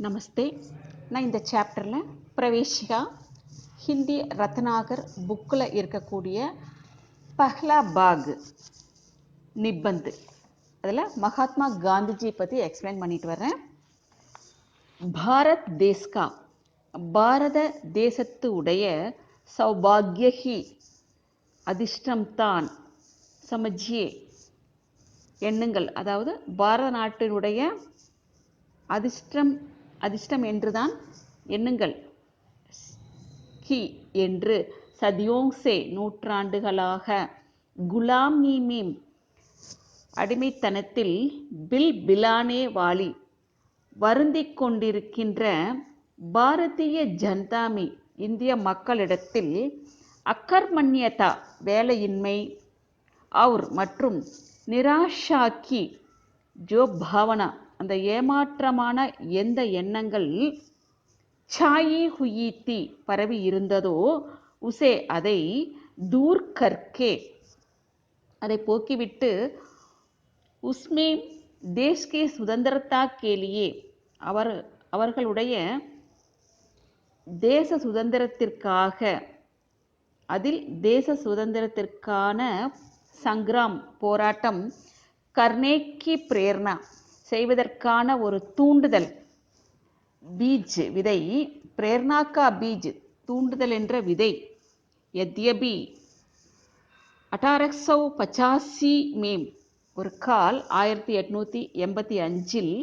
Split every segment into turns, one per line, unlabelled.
நமஸ்தே. நான் இந்த சாப்டரில் பிரவேஷிகா ஹிந்தி ரத்னாகர் புக்கில் இருக்கக்கூடிய பஹ்லா பாக் நிபந்த் அதில் மகாத்மா காந்திஜி பற்றி எக்ஸ்பிளைன் பண்ணிட்டு வர்றேன். பாரத் தேஸ்கா, பாரத தேசத்து உடைய சௌபாகியஹி அதிர்ஷ்டம்தான் சமஜியே எண்ணுங்கள். அதாவது பாரத நாட்டினுடைய அதிர்ஷ்டம் என்றுதான் எண்ணுங்கள். ஹி என்று சதியோங்சே நூற்றாண்டுகளாக குலாம் மீம் அடிமைத்தனத்தில் பில் பிலானே வாலி வருந்திக் கொண்டிருக்கின்ற பாரதிய ஜனதாமி இந்திய மக்களிடத்தில் அக்கர்மண்யதா வேலையின்மை அவுர் மற்றும் நிராஷாக்கி ஜோ பாவனா அந்த ஏமாற்றமான எந்த எண்ணங்கள் சாயி ஹுயி பரவி இருந்ததோ உசே அதை தூர் கர்க்கே அதை போக்கிவிட்டு உஸ்மே தேஷ்கே சுதந்திரத்தா கேலியே அவர்களுடைய தேச சுதந்திரத்திற்காக அதில் தேச சுதந்திரத்திற்கான சங்கிராம் போராட்டம் கர்னேக்கி பிரேரணா செய்வதற்கான ஒரு தூண்டுதல் பீஜ் விதை பிரேர்னாக்கா பீஜ் தூண்டுதல் என்ற விதை யத்யபி 1885 மேம் ஒரு கால் 1885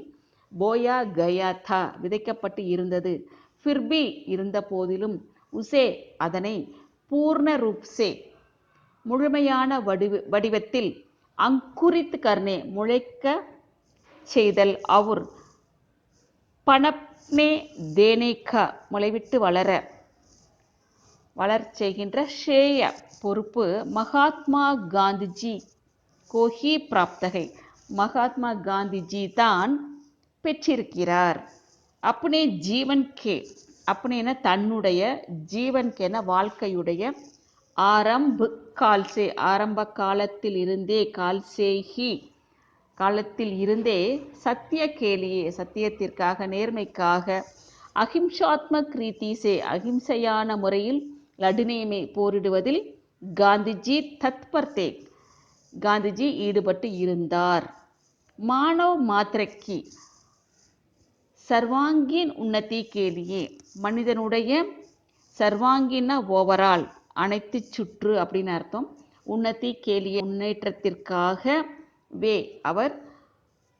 போயா கயா தா விதைக்கப்பட்டு இருந்தது. ஃபிர்பி இருந்த போதிலும் உசே அதனை பூர்ண ரூப்சே முழுமையான வடிவத்தில் அங்குரித் கர்னே முளைக்க செய்தல் அவுர் பனப்னே தேனேக்கா முளைவிட்டு வளர் செய்கின்ற ஷேய பொறுப்பு மகாத்மா காந்திஜி கோஹி பிராப்தகை மகாத்மா காந்திஜி தான் பெற்றிருக்கிறார். அப்னே ஜீவன் கே அப்னேன தன்னுடைய ஜீவன் கேன வாழ்க்கையுடைய ஆரம்ப காலத்தில் இருந்தே காலத்தில் இருந்தே சத்திய கேலியே சத்தியத்திற்காக நேர்மைக்காக அஹிம்சாத்மக் ரீதிசே அஹிம்சையான முறையில் லடுனேமே போரிடுவதில் காந்திஜி ஈடுபட்டு இருந்தார். மானவ் மாத்திரக்கி சர்வாங்கீன் உன்னதி கேலியே மனிதனுடைய சர்வாங்கீன ஓவரால் அனைத்து சுற்று அப்படின்னு அர்த்தம். உன்னதி கேலியே முன்னேற்றத்திற்காக வே அவர்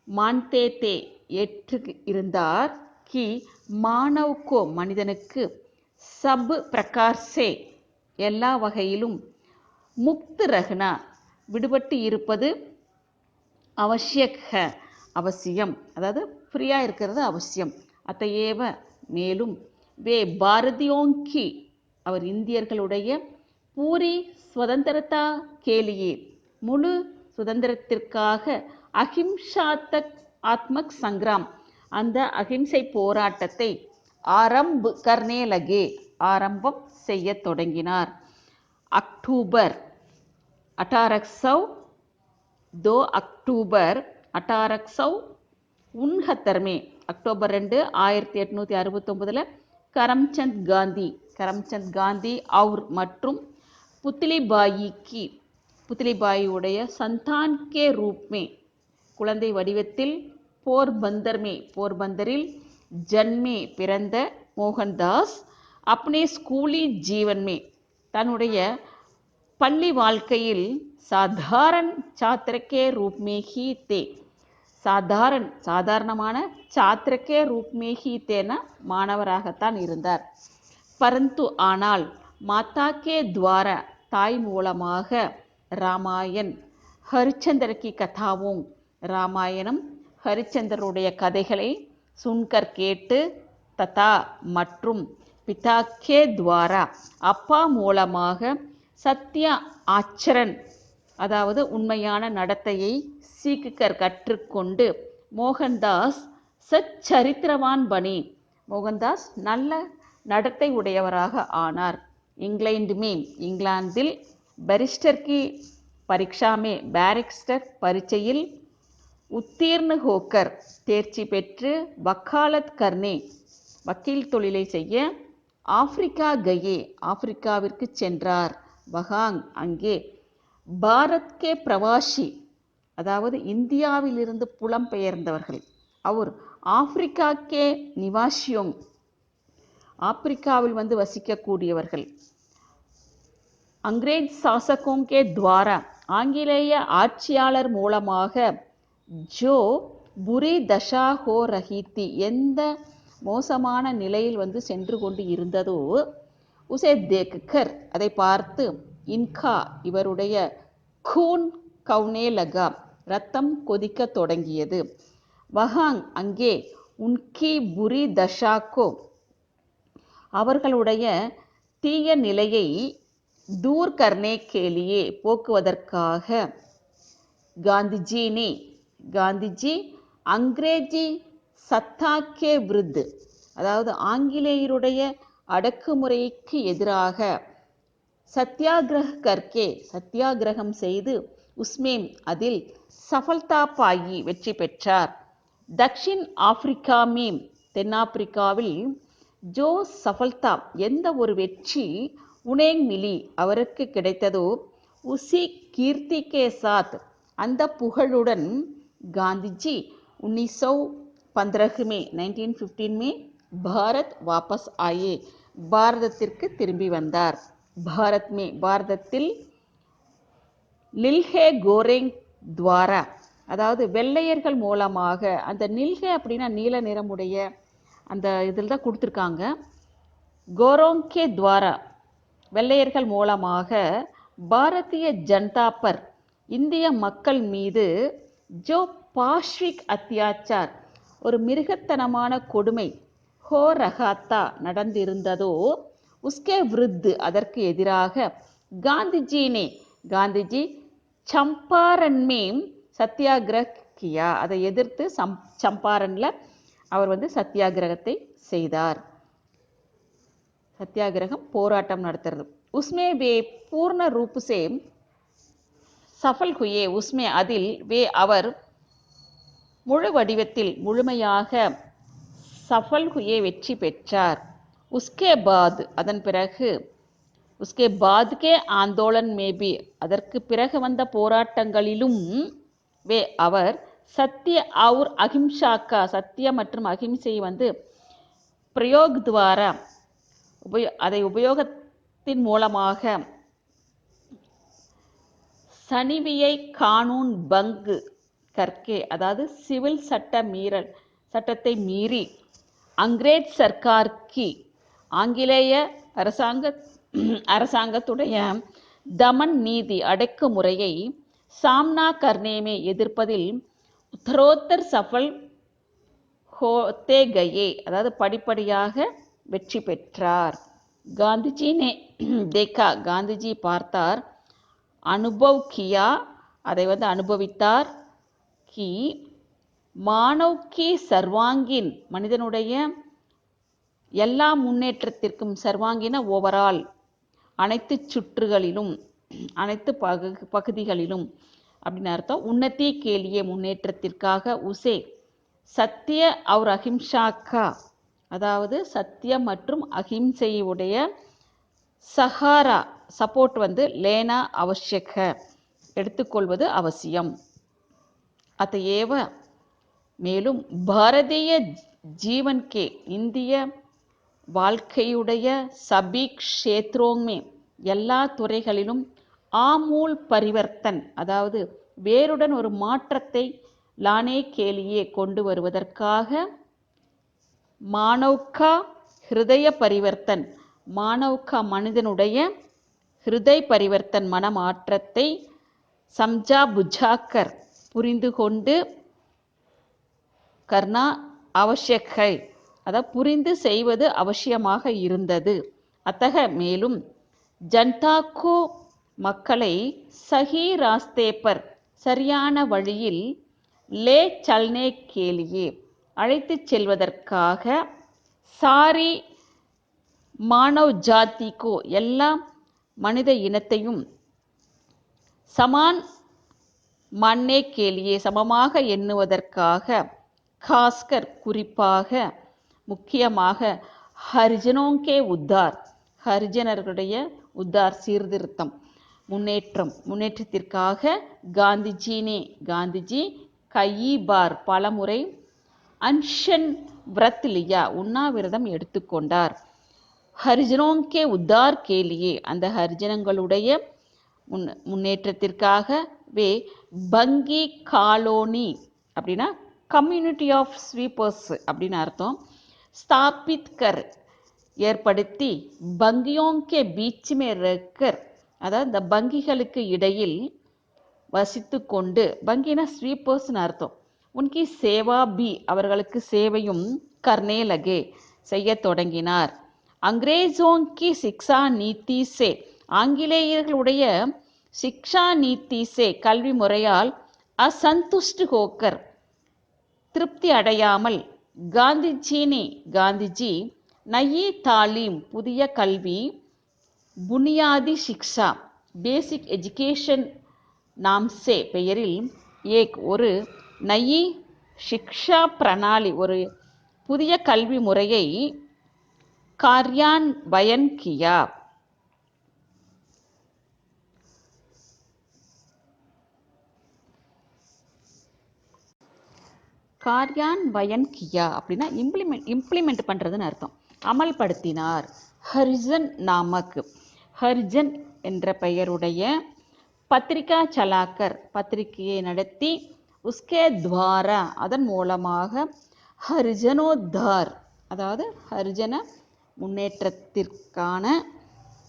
மான்தே ஏற்று இருந்தார். கி மானவ்கோ மனிதனுக்கு சப் பிரகார்சே எல்லா வகையிலும் முக்த் ரஹ்னா விடுபட்டு இருப்பது அவசியம், அதாவது ஃப்ரீயா இருக்கிறது அவசியம். அத்தையேவ மேலும் வே பாரதியோங்கி அவர் இந்தியர்களுடைய பூரி சுதந்திரத்தா கேலியே முழு சுதந்திரத்திற்காக ஆத்மக் சங்கிராம் அந்த அஹிம்சை போராட்டத்தை ஆரம்பம் செய்ய தொடங்கினார். அக்டோபர் 1869 में அக்டோபர் 2 1869 கரம்சந்த் காந்தி அவுர் மற்றும் புத்லிபாயியுடைய சந்தான் கே ரூப்மே குழந்தை வடிவத்தில் போர்பந்தரில் ஜன்மே பிறந்த மோகன்தாஸ் அப்னே ஸ்கூலி ஜீவன்மே தன்னுடைய பள்ளி வாழ்க்கையில் சாதாரண சாத்திரக்கே ரூப்மேஹி தே சாதாரணமான சாத்திரக்கே ரூப்மேஹி தேன மாணவராகத்தான் இருந்தார். பரந்து ஆனால் மாதா கே துவார தாய் மூலமாக ராமாயண் ஹரிச்சந்திர கி கதாவும் ராமாயணம் ஹரிச்சந்திரருடைய கதைகளை சுன்கர் கேட்டு ததா மற்றும் பிதா கே துவாரா அப்பா மூலமாக சத்திய ஆச்சரன் அதாவது உண்மையான நடத்தையை சீக்கிக்கர் கற்றுக்கொண்டு மோகன்தாஸ் சச்சரித்திரவான் பனி மோகன்தாஸ் நல்ல நடத்தை உடையவராக ஆனார். இங்கிலாந்தில் பேரிஸ்டர் பரீட்சையில் உத்தீர்ண ஹோக்கர் தேர்ச்சி பெற்று வக்காலத் கர்னே வக்கீல் தொழிலை செய்ய ஆப்பிரிக்கா கயே ஆப்பிரிக்காவிற்கு சென்றார். வஹாங் அங்கே பாரத் கே பிரவாசி அதாவது இந்தியாவிலிருந்து புலம்பெயர்ந்தவர்கள். அவர் ஆப்பிரிக்கா கே நிவாசியோங் ஆப்பிரிக்காவில் வந்து வசிக்கக்கூடியவர்கள். அங்கிரேஜ் சாசகோங் கே துவாரா ஆங்கிலேய ஆட்சியாளர் மூலமாக ஜோ புரி தஷா ஹோ ரஹி தி எந்த மோசமான நிலையில் வந்து சென்று கொண்டு இருந்ததோ உசே தேக்கர் அதை பார்த்து இன்கா இவருடைய கூன் கவுனே லகா ரத்தம் கொதிக்க தொடங்கியது. வஹாங் அங்கே உன்கி புரி தஷாக்கோ அவர்களுடைய தீய நிலையை தூர் கர்னே கேலியே போக்குவதற்காக காந்திஜி அங்கிரேஜி சத்தாக்கே விருது அதாவது ஆங்கிலேயருடைய அடக்குமுறைக்கு எதிராக சத்தியாகிரக கர்க்கே சத்தியாகிரகம் செய்து உஸ்மேம் அதில் சஃபல்தா பாயி வெற்றி பெற்றார். தக்ஷின் ஆப்பிரிக்கா மேம் தென்னாப்பிரிக்காவில் ஜோ சஃபல்தா எந்த ஒரு வெற்றி உனேங் மிலி அவருக்கு கிடைத்ததோ உசி கீர்த்தி கே சாத் அந்த புகழுடன் காந்திஜி 1915 में 1915 में பாரத் வாபஸ் ஆயே பாரதத்திற்கு திரும்பி வந்தார். பாரதத்தில் நில்ஹே கோரேங் துவாரா அதாவது வெள்ளையர்கள் மூலமாக அந்த நில்ஹே அப்படின்னா நீல நிறமுடைய அந்த இதில் தான் கொடுத்துருக்காங்க. கோரோங்கே துவாரா வெள்ளையர்கள் மூலமாக பாரதிய ஜனதா பர் இந்திய மக்கள் மீது ஜோ பாஷ்விக் அத்தியாச்சார் ஒரு மிருகத்தனமான கொடுமை ஹோ ரகாத்தா நடந்திருந்ததோ உஸ்கே விருத்து அதற்கு எதிராக காந்திஜி சம்பாரன் மேம் சத்தியாகிரக் கியா அதை எதிர்த்து சம்பாரன்ல அவர் வந்து சத்தியாகிரகத்தை செய்தார். சத்தியாகிரகம் போராட்டம் நடத்துறது. உஸ்மே வே பூர்ண ரூப் சே சஃபல் ஹுயே உஸ்மே அதில் வே அவர் முழு வடிவத்தில் முழுமையாக சஃபல் ஹுயே வெற்றி பெற்றார். உஸ்கே பாத் அதன் பிறகு உஸ்கே பாத் கே ஆந்தோலன் மேபி அதற்கு பிறகு வந்த போராட்டங்களிலும் வே அவர் சத்திய அவுர் அஹிம்சாக்கா சத்திய மற்றும் அஹிம்சை வந்து பிரயோக் துவாரா அதை உபயோகத்தின் மூலமாக சனிவியை கானூன் பங்கு கற்கே அதாவது சிவில் சட்டத்தை மீறி அங்கிரேஜ் சர்க்கார்கி ஆங்கிலேய அரசாங்கத்துடைய தமன் நீதி அடக்குமுறையை சாம்னா கர்னேமே எதிர்ப்பதில் உத்தரோத்தர் சஃபல் ஹோத்தே கயே அதாவது படிப்படியாக வெற்றி பெற்றார். காந்திஜி பார்த்தார் அனுபவ் கியா அதை வந்து அனுபவித்தார். கி மானவ் கி சர்வாங்கின் மனிதனுடைய எல்லா முன்னேற்றத்திற்கும் சர்வாங்கின ஓவரால் அனைத்து சுற்றுகளிலும் அனைத்து பகுதிகளிலும் அப்படின்னு அர்த்தம். உன்னதி கேலியே முன்னேற்றத்திற்காக உசே சத்திய அவர் அஹிம்சாக்கா அதாவது சத்தியம் மற்றும் அஹிம்சையுடைய சஹாரா சப்போர்ட் வந்து லேனா அவசியக எடுத்துக்கொள்வது அவசியம். அதையேவ மேலும் பாரதிய ஜீவன்கே இந்திய வாழ்க்கையுடைய சபி க்ஷேத்ரோமே எல்லா துறைகளிலும் ஆமூல் பரிவர்த்தன் அதாவது வேறுடன் ஒரு மாற்றத்தை லானே கேலியே கொண்டு வருவதற்காக மானவ்கா ஹிருதய பரிவர்த்தன் மானவ்கா மனிதனுடைய ஹிருதய பரிவர்த்தன் மனமாற்றத்தை சம்ஜா புஜாக்கர் புரிந்து கொண்டு கர்ணா அவசியகை அதை புரிந்து செய்வது அவசியமாக இருந்தது. அத்தக மேலும் ஜன்தாக்கோ மக்களை சஹி ராஸ்தேப்பர் சரியான வழியில் லே சல்னே கேலியே அழைத்து செல்வதற்காக சாரி மானவ் ஜாதிக்கோ எல்லா மனித இனத்தையும் சமான் மன்னே கேலியே சமமாக எண்ணுவதற்காக, காஸ்கர் குறிப்பாக, முக்கியமாக, ஹரிஜனோங்கே உத்தார் ஹரிஜனர்களுடைய உத்தார் சீர்திருத்தம் முன்னேற்றத்திற்காக காந்திஜி கயி பார் பலமுறை அன்ஷன் விரத் லியா உண்ணாவிரதம் எடுத்துக்கொண்டார். ஹரிஜனோங்கே உத்தார் கேலியே அந்த ஹரிஜனங்களுடைய முன்னேற்றத்திற்காக பங்கி காலோனி அப்படின்னா கம்யூனிட்டி ஆஃப் ஸ்வீப்பர்ஸ் அப்படின்னு அர்த்தம். ஸ்தாபித் கர் ஏற்படுத்தி, பங்கியோங்கே பீச் மே ரக்கர் அதாவது இந்த பங்கிகளுக்கு இடையில் வசித்து கொண்டு, பங்கினா ஸ்வீப்பர்ஸ்னு அர்த்தம். உன்கி சேவா பி அவர்களுக்கு சேவையும் கர்னே லகே செய்ய தொடங்கினார். அங்கிரேசோங்கி சிக்ஷா நீதி சே ஆங்கிலேயர்களுடைய சிக்ஷா நீதி சே கல்வி முறையால் அசந்துஷ்ட் ஹோக்கர் திருப்தி அடையாமல், காந்திஜி நயி தாலீம் புதிய கல்வி, புனியாதி சிக்ஷா பேசிக் எஜுகேஷன் நாம்சே பெயரில் ஏக் ஒரு நயி சிக்ஷா பிரணாலி ஒரு புதிய கல்வி முறையை கார்யான்வயன் கியா அப்படின்னா இம்ப்ளிமெண்ட் பண்ணுறதுன்னு அர்த்தம். அமல்படுத்தினார். ஹரிஜன் என்ற பெயருடைய பத்திரிகா சலாக்கர் பத்திரிகையை நடத்தி, உஸ்கே துவாரா அதன் மூலமாக, ஹரிஜனோத்தார் அதாவது ஹரிஜன முன்னேற்றத்திற்கான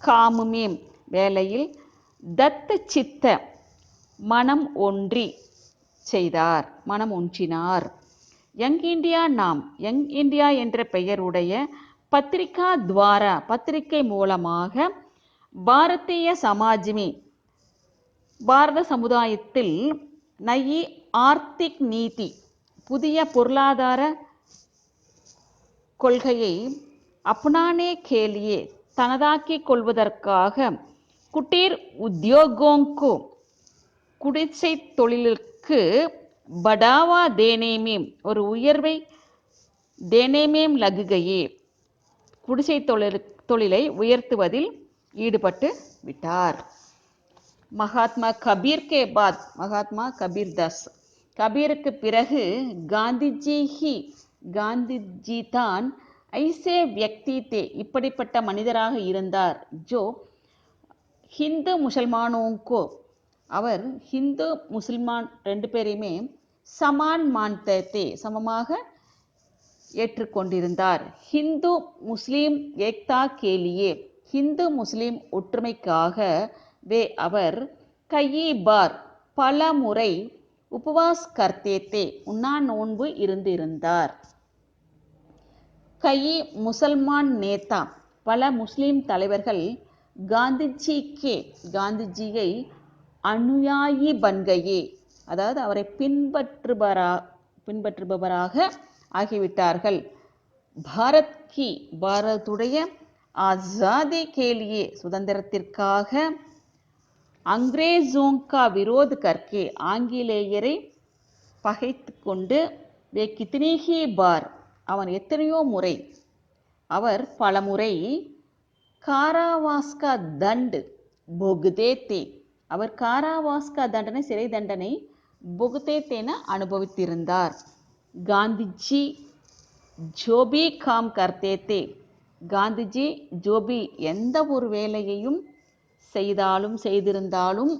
காமுமேம் வேலையில், தத்த சித்த மனம் ஒன்றினார். யங் இந்தியா என்ற பெயருடைய பத்திரிகா துவாரா பத்திரிகை மூலமாக, பாரதிய சமாஜ்மே பாரத சமுதாயத்தில், நயி ஆர்த்திக் நீதி புதிய பொருளாதார கொள்கையை, அப்னானே கேலியே தனதாக்கிக் கொள்வதற்காக, குட்டீர் உத்யோகோங்கோ குடிசை தொழிலுக்கு, படாவா தேனேமேம் ஒரு உயர்வை, தேனேமேம் லகுகையே குடிசை தொழிலை உயர்த்துவதில் ஈடுபட்டு விட்டார். மகாத்மா கபீர் கே பாத் மகாத்மா கபீர் தாஸ் கபீருக்கு பிறகு, காந்திஜி தான் ஐசே வியக்தி தே இப்படிப்பட்ட மனிதராக இருந்தார். ஜோ ஹிந்து முசல்மானோங்கோ அவர் ஹிந்து முஸ்லிமான் ரெண்டு பேரையுமே சமான் மான்தே சமமாக ஏற்றுக்கொண்டிருந்தார். ஹிந்து முஸ்லீம் ஏக்தா கேலியே ஹிந்து முஸ்லீம் ஒற்றுமைக்காக அவர் கயி பார் பல முறை உபவாஸ் கர்த்தே உண்ணா நோன்பு இருந்திருந்தார். கயி முசல்மான் நேதா பல முஸ்லீம் தலைவர்கள் காந்திஜியை அனுயாயி பன்கையே அதாவது அவரை பின்பற்றுபவராக ஆகிவிட்டார்கள். பாரத்துடைய ஆசாதி கேலியே சுதந்திரத்திற்காக, அங்கிரேசோங்கா விரோத் கர்க்கே ஆங்கிலேயரை பகைத்து கொண்டு, வே கித்னி பார் அவன் எத்தனையோ முறை அவர் பலமுறை, காராவாஸ்கா தண்ட் பொகுதே தே அவர் காராவாஸ்கா தண்டனை சிறை தண்டனை பொகுதே தேன அனுபவித்திருந்தார். காந்திஜி ஜோபி காம் கர்த்தே தே காந்திஜி ஜோபி எந்த ஒரு வேலையையும் செய்திருந்தாலும்,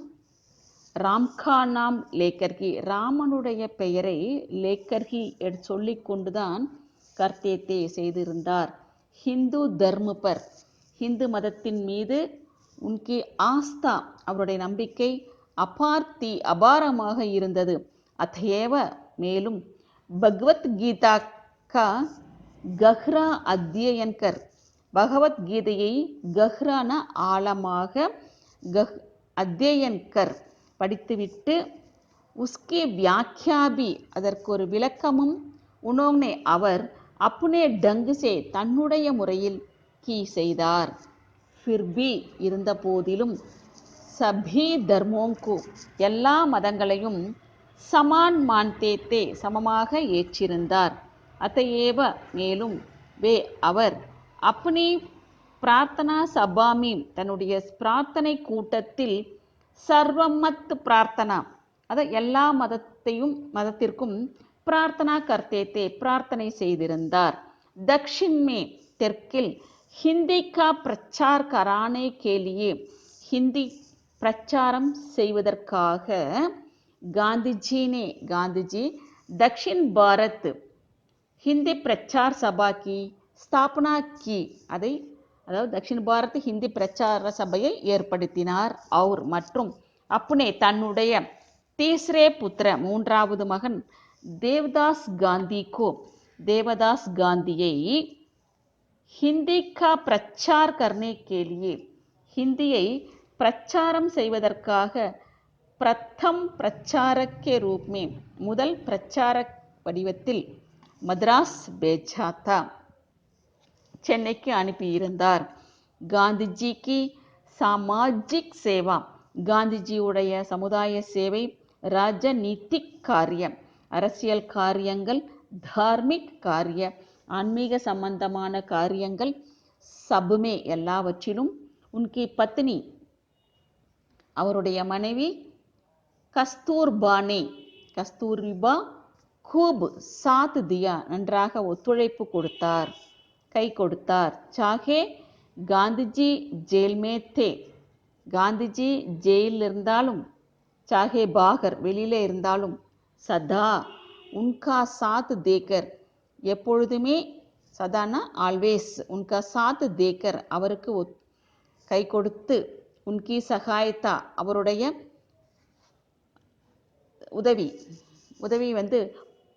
ராம்கா நாம் லேக்கர்கி ராமனுடைய பெயரை லேக்கர்கி சொல்லிக் கொண்டுதான் கர்த்தே தே செய்திருந்தார். ஹிந்து தர்ம பர் ஹிந்து மதத்தின் மீது, உன்கி ஆஸ்தா அவருடைய நம்பிக்கை, அபாரமாக இருந்தது. அத்தேவ மேலும், பகவத்கீதா கா கஹ்ரா அத்தியன் கர் பகவத்கீதையை கஹ்ரான ஆழமாக அத்தியன் கர் படித்துவிட்டு, உஸ்கி வியாக்கியாபி அதற்கு ஒரு விளக்கமும், உனோங்னே அவர் அப்புனே டங்குசே தன்னுடைய முறையில் செய்தார். ஃபிர்பி இருந்த போதிலும், சபி தர்மோங்கு எல்லா மதங்களையும் சமான் மான்தேத்தே சமமாக ஏற்றிருந்தார். அத்தையேவ மேலும் அவர் அப்னி பிரார்த்தனா சபாமீம் தன்னுடைய பிரார்த்தனை கூட்டத்தில் சர்வமத் பிரார்த்தனா அதை எல்லா மதத்திற்கும் பிரார்த்தனா கர்த்தேத்தே பிரார்த்தனை செய்திருந்தார். தக்ஷின்மே தெற்கில் ஹிந்தி கா பிரச்சார் கரானே கேலியே ஹிந்தி பிரச்சாரம் செய்வதற்காக காந்திஜி தக்ஷின் பாரத் ஹிந்தி பிரச்சார் சபா கி ஸ்தாபனா கி அதாவது தக்ஷின் பாரத் ஹிந்தி பிரச்சார சபையை ஏற்படுத்தினார். அவர் மற்றும் அப்னே தன்னுடைய தீஸ்ரே புத்திர மூன்றாவது மகன் தேவதாஸ் காந்தியை ஹிந்தி கா பிரச்சார் கர்னே கேலியே ஹிந்தியை பிரச்சாரம் செய்வதற்காக பிரதம் பிரச்சாரக்கே ரூப்மே முதல் பிரச்சார வடிவத்தில் மദ്രാஸ் பேஜாத்தா சென்னைக்கு அனுப்பியிருந்தார். காந்திஜிக்கு சாமாஜிக் சேவா காந்திஜியுடைய சமுதாய சேவை, ராஜநீதிக் காரியம் அரசியல் காரியங்கள், தார்மிக் காரிய ஆன்மீக சம்பந்தமான காரியங்கள், சபுமே எல்லாவற்றிலும் உன்கி பத்னி அவருடைய மனைவி கஸ்தூரிபா खूब साथ दिया நன்றாக ஒத்துழைப்பு கொடுத்தார், கை கொடுத்தார். சாகே காந்திஜி ஜெயில் மே தே காந்திஜி ஜெயிலில் இருந்தாலும், சாகே பாகர் வெளியில இருந்தாலும், சதா உன்கா சாத் தேக்கர் எப்பொழுதுமே, சதானா ஆல்வேஸ், உன்கா சாத் தேக்கர் அவருக்கு கை கொடுத்து, உன்கி சகாயத்தா அவருடைய உதவி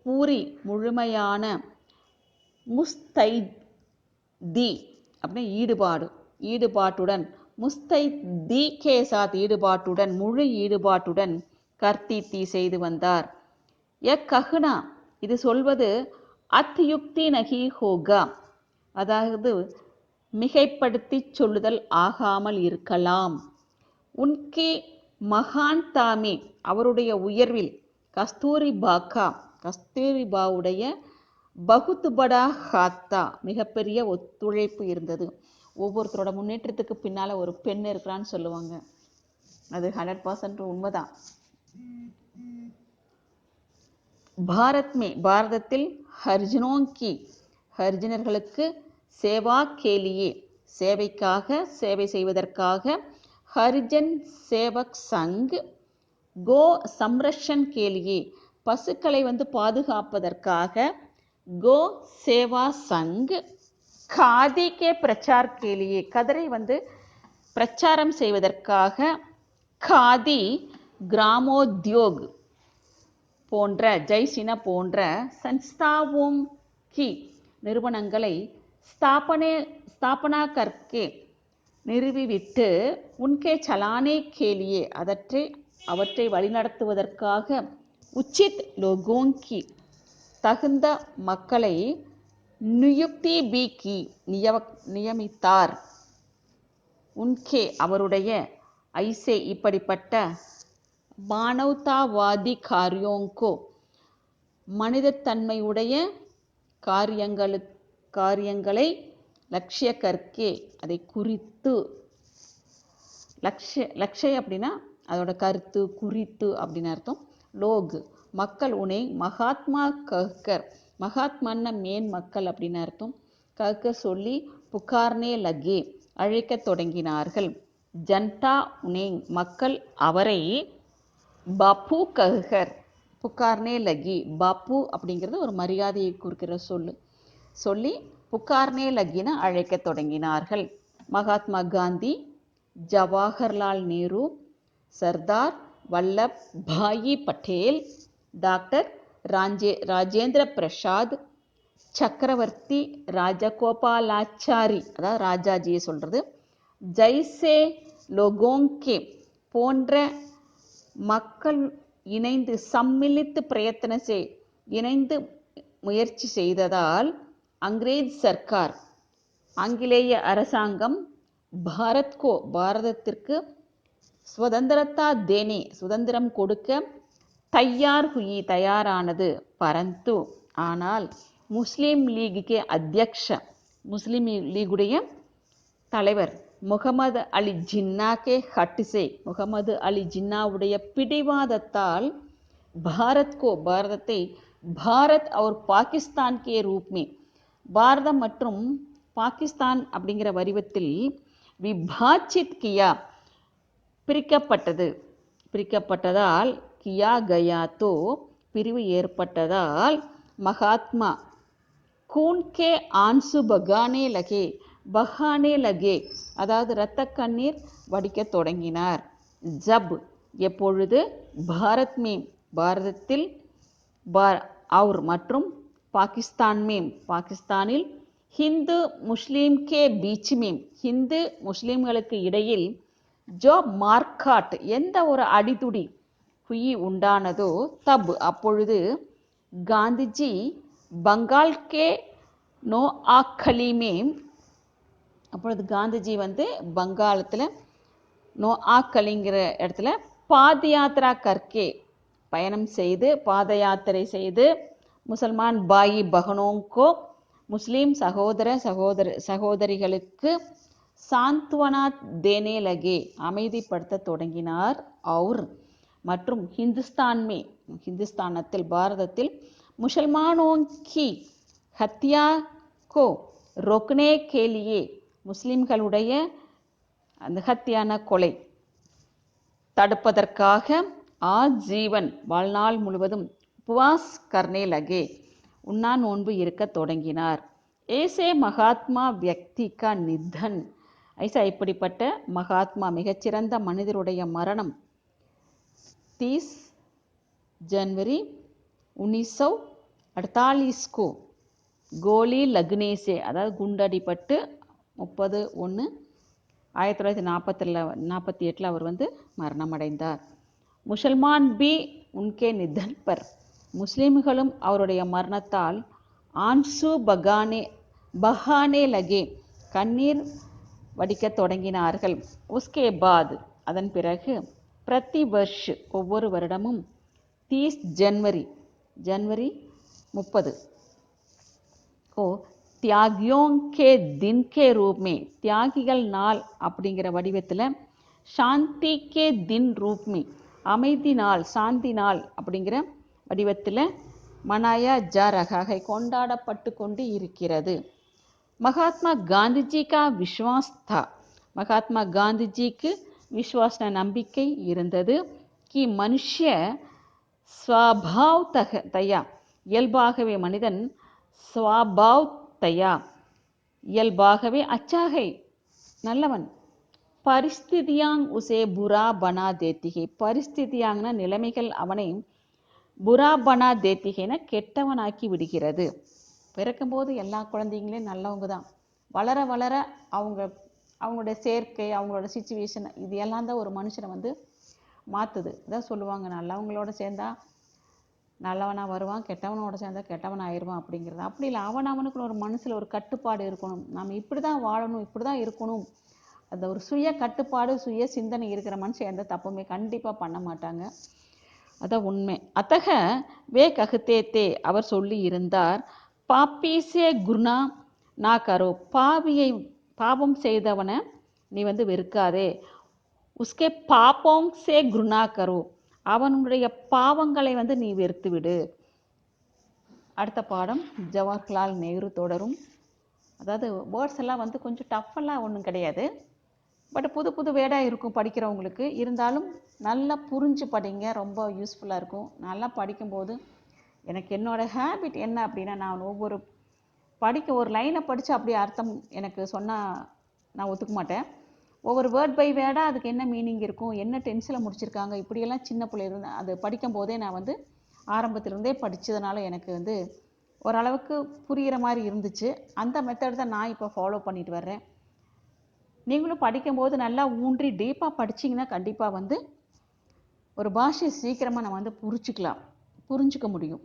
பூரி முழுமையான, முஸ்தைதி அப்படின்னா ஈடுபாட்டுடன், முஸ்தைதி கே சாத் ஈடுபாட்டுடன், முழு ஈடுபாட்டுடன் கர்த்தீத்தி செய்து வந்தார். கஹ்னா இது சொல்வது அத்யுக்தி நகி ஹோகா அதாவது மிகைப்படுத்தி சொல்லுதல் ஆகாமல் இருக்கலாம். உன்கி மகான்தாமி அவருடைய உயர்வில், கஸ்தூரிபாவுடைய பகுத் படா ஹாத்தா மிகப்பெரிய ஒத்துழைப்பு இருந்தது. ஒவ்வொருத்தரோட முன்னேற்றத்துக்கு பின்னால ஒரு பெண் இருக்கிறான்னு சொல்லுவாங்க. அது 100% உண்மைதான். பாரதத்தில் ஹரிஜனர்களுக்கு சேவா கேலியே சேவைக்காக, சேவை செய்வதற்காக ஹரிஜன் சேவக் சங், கோ சம்ரக்ஷன் கேலியே பசுக்களை பாதுகாப்பதற்காக கோ சேவா சங், காதி கே பிரச்சார் கேலியே கதரை பிரச்சாரம் செய்வதற்காக காதி கிராமோத்யோக் போன்ற, ஜெய்சின போன்ற சன்ஸ்தாவோம் கி நிறுவனங்களை ஸ்தாபனா கர்க்கே நிறுவிவிட்டு, உன்கே சலானே கேலியே அவற்றை வழிநடத்துவதற்காக, உச்சித் லோகோங்கி தகுந்த மக்களை நியுக்தி பீக்கி நியமித்தார். உன்கே அவருடைய ஐசே இப்படிப்பட்ட மானவதாவாதி காரியோங்கோ மனிதத்தன்மையுடைய காரியங்களை லட்சிய கர்க்கே அதை குறித்து, லட்சிய அப்படின்னா அதோட கருத்து, குறித்து அப்படின்னு அர்த்தம். லோக் மக்கள், உனை மகாத்மா கஹ்கர் மகாத்மான மேன் மக்கள் அப்படின்னு அர்த்தம். கஹ்கர் சொல்லி புகார்னே லகே அழைக்க தொடங்கினார்கள். ஜன்தா உனை மக்கள் அவரை பாப்பு கஹ்கர் புகார்னே லகி, பாப்பு அப்படிங்கிறது ஒரு மரியாதையை குறிக்கிற சொல்லி புகார்னே லகின அழைக்க தொடங்கினார்கள். மகாத்மா காந்தி, ஜவஹர்லால் நேரு, சர்தார் வல்லப் பாயி பட்டேல், டாக்டர் ராஜேந்திர பிரசாத், சக்கரவர்த்தி ராஜகோபாலாச்சாரி அதாவது ராஜாஜியை சொல்றது, ஜெய்சே லோகோங்கே போன்ற மக்கள் இணைந்து சம்மிலித்து இணைந்து முயற்சி செய்ததால் ஆங்கிலேய அரசாங்கம் பாரதத்திற்கு ஸ்வதந்திரத்தா தேனே சுதந்திரம் கொடுக்க தயார் ஹுயி தயாரானது பரந்து ஆனால் முஸ்லீம் லீகுக்கே அத்தியக்ஷ முஸ்லீம் லீகுடைய தலைவர் முகமது அலி ஜின்னாக்கே ஹட்டிசே முகமது அலி ஜின்னாவுடைய பிடிவாதத்தால் பாரதத்தை பாரத் और பாகிஸ்தான் கே ரூப்மே பாரதம் மற்றும் பாகிஸ்தான் அப்படிங்கிற வடிவத்தில் விபாஜித் கியா பிரிக்கப்பட்டதால் கியா கயா தோ பிரிவு ஏற்பட்டதால் மகாத்மா खून के आंसू बहाने लगे அதாவது இரத்த கண்ணீர் வடிக்கத் தொடங்கினார். ஜப் எப்பொழுது பாரதத்தில் और மற்றும் பாகிஸ்தானில் ஹிந்து முஸ்லீம் கே பீச் में ஹிந்து முஸ்லீம்களுக்கு இடையில் ஜோ மார்க்காட் எந்த ஒரு அடிதுடி ஹுயி உண்டானதோ தப் அப்பொழுது காந்திஜி பங்கால் கே நோ ஆக்கலிமே அப்பொழுது காந்திஜி பங்காளத்தில் நோ ஆக்கலிங்கிற இடத்துல பாத யாத்திரா கர்க்கே பயணம் செய்து பாத யாத்திரை செய்து முசல்மான் பாயி பகனோங்கோ முஸ்லீம் சகோதரிகளுக்கு சாந்த்வனா தேனே லகே அமைதிப்படுத்த தொடங்கினார். और மற்றும் ஹிந்துஸ்தானத்தில் பாரதத்தில் मुसलमानों की हत्या को रोकने के लिए முஸ்லிம்களுடைய அந்த ஹத்தியான கொலை தடுப்பதற்காக ஆஜீவன் வாழ்நாள் முழுவதும் உபவாஸ் கர்னே லகே உண்ணா நோன்பு இருக்க தொடங்கினார். ஏசே மகாத்மா வியக்தி கா நிதன் ஐசா இப்படிப்பட்ட மகாத்மா மிகச்சிறந்த மனிதருடைய மரணம் 30 जनवरी 1948 को கோலி லக்னேசே அதாவது குண்டடிப்பட்டு 1948 அவர் மரணமடைந்தார். முசல்மான் பி உன்கே நிதன் பர் முஸ்லிம்களும் அவருடைய மரணத்தால் ஆன்சு பகானே லகே கண்ணீர் வடிக்கத் தொடங்கினார்கள். உஸ்கே பாத் அதன் பிறகு பிரதி வருஷ ஒவ்வொரு வருடமும் 30 जनवरी 30 को தியாகியோं के दिन के रूप में தியாகிகள் நாள் அப்படிங்கிற வடிவத்தில் சாந்தி கே தின் ரூப் में அமைதி நாள் சாந்தி நாள் அப்படிங்கிற வடிவத்தில் மனாயா ஜா ரகா கொண்டாடப்பட்டு கொண்டு இருக்கிறது. மகாத்மா காந்திஜி கா விஸ்வாஸ் தா மகாத்மா காந்திஜிக்கு விஸ்வாச நம்பிக்கை இருந்தது. கி மனுஷ்ய ஸ்வபாவதயா இயல்பாகவே மனிதன் ஸ்வபாவதயா இயல்பாகவே அச்சாகை நல்லவன். பரிஸ்திதியாங் உசே புரா பனா தேத்திகை பரிஸ்திதியாங்னா நிலைமைகள் அவனை புரா பனா தேத்திகைன கெட்டவனாக்கி விடுகிறது. பிறக்கும்போது எல்லா குழந்தைங்களையும் நல்லவங்க தான். வளர வளர அவங்களுடைய சேர்க்கை அவங்களோட சிச்சுவேஷன் இது எல்லாம் தான் ஒரு மனுஷனை மாற்றுது. இதான் சொல்லுவாங்க நல்லவங்களோட சேர்ந்தா நல்லவனாக வருவான், கெட்டவனோட சேர்ந்தா கெட்டவன் ஆயிடுவான் அப்படிங்கிறது. அப்படி இல்லை, அவனுக்குள்ள ஒரு மனசில் ஒரு கட்டுப்பாடு இருக்கணும். நம்ம இப்படி தான் வாழணும், இப்படி தான் இருக்கணும். அந்த ஒரு சுய கட்டுப்பாடு சுய சிந்தனை இருக்கிற மனுஷன் எந்த தப்புமே கண்டிப்பாக பண்ண மாட்டாங்க. அதான் உண்மை. அத்தக வே ககுத்தே அவர் சொல்லி இருந்தார், பாப்பீசே குருணா நா கரோ பாபம் செய்தவனை நீ வெறுக்காதே. உஸ்கே பாப்போங் சே குருணா கரோ அவனுடைய பாவங்களை நீ வெறுத்து விடு. அடுத்த பாடம் ஜவஹர்லால் நேரு தொடரும். அதாவது வேர்ட்ஸ் எல்லாம் கொஞ்சம் டஃப்பெல்லாம் ஒன்றும் கிடையாது, பட் புது புது வேர்டாக இருக்கும் படிக்கிறவங்களுக்கு. இருந்தாலும் நல்லா புரிஞ்சு படிங்க, ரொம்ப யூஸ்ஃபுல்லாக இருக்கும். நல்லா படிக்கும்போது எனக்கு என்னோடய ஹேபிட் என்ன அப்படின்னா, நான் ஒவ்வொரு ஒரு லைனை படித்து அப்படியே அர்த்தம் எனக்கு சொன்னால் நான் ஒத்துக்க மாட்டேன். ஒவ்வொரு வேர்ட் பை வேர்டாக அதுக்கு என்ன மீனிங் இருக்கும், என்ன டென்ஸில் முடிச்சிருக்காங்க, இப்படியெல்லாம் சின்ன பிள்ளைங்க அது படிக்கும் போதே நான் ஆரம்பத்திலிருந்தே படித்ததுனால எனக்கு ஓரளவுக்கு புரிகிற மாதிரி இருந்துச்சு. அந்த மெத்தட் தான் நான் இப்போ ஃபாலோ பண்ணிட்டு வர்றேன். நீங்களும் படிக்கும்போது நல்லா ஊன்றி டீப்பாக படிச்சிங்கன்னா கண்டிப்பாக ஒரு பாஷையை சீக்கிரமாக நம்ம புரிஞ்சுக்க முடியும்.